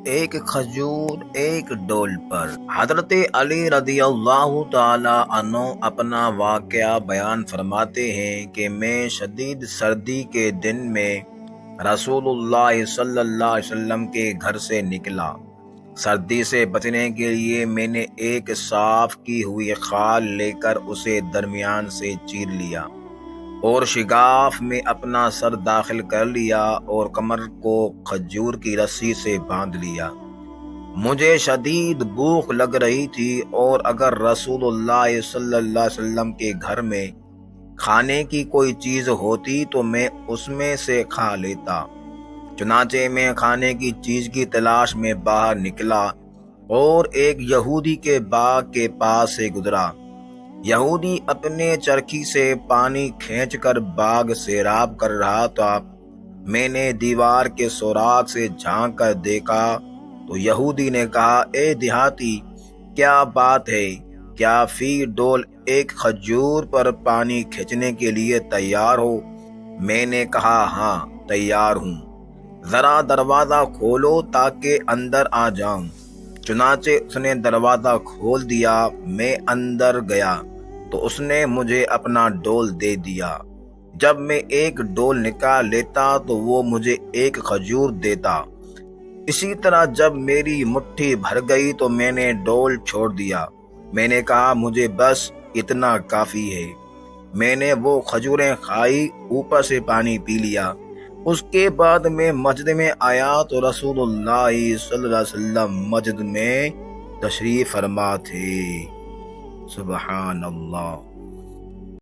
ایک کھجور ایک ڈول پر۔ حضرت علی رضی اللہ تعالی عنہ اپنا واقعہ بیان فرماتے ہیں کہ میں شدید سردی کے دن میں رسول اللہ صلی اللہ علیہ وسلم کے گھر سے نکلا۔ سردی سے بچنے کے لیے میں نے ایک صاف کی ہوئی خال لے کر اسے درمیان سے چیر لیا اور شگاف میں اپنا سر داخل کر لیا اور کمر کو کھجور کی رسی سے باندھ لیا۔ مجھے شدید بھوک لگ رہی تھی اور اگر رسول اللہ صلی اللہ علیہ وسلم کے گھر میں کھانے کی کوئی چیز ہوتی تو میں اس میں سے کھا لیتا۔ چنانچہ میں کھانے کی چیز کی تلاش میں باہر نکلا اور ایک یہودی کے باغ کے پاس سے گزرا۔ یہودی اپنے چرخی سے پانی کھینچ کر باغ سیراب کر رہا تھا۔ میں نے دیوار کے سوراخ سے جھانک کر دیکھا تو یہودی نے کہا، اے دیہاتی، کیا بات ہے؟ کیا فی ڈول ایک کھجور پر پانی کھینچنے کے لیے تیار ہو؟ میں نے کہا، ہاں تیار ہوں، ذرا دروازہ کھولو تاکہ اندر آ جاؤں۔ چنانچہ اس نے دروازہ کھول دیا۔ میں اندر گیا تو اس نے مجھے اپنا ڈول دے دیا۔ جب میں ایک ڈول نکال لیتا تو وہ مجھے ایک کھجور دیتا۔ اسی طرح جب میری مٹھی بھر گئی تو میں نے ڈول چھوڑ دیا۔ میں نے کہا، مجھے بس اتنا کافی ہے۔ میں نے وہ کھجوریں کھائی، اوپر سے پانی پی لیا۔ اس کے بعد میں مسجد میں آیا تو رسول اللہ صلی اللہ علیہ وسلم مسجد میں تشریف فرما تھے۔ سبحان اللہ۔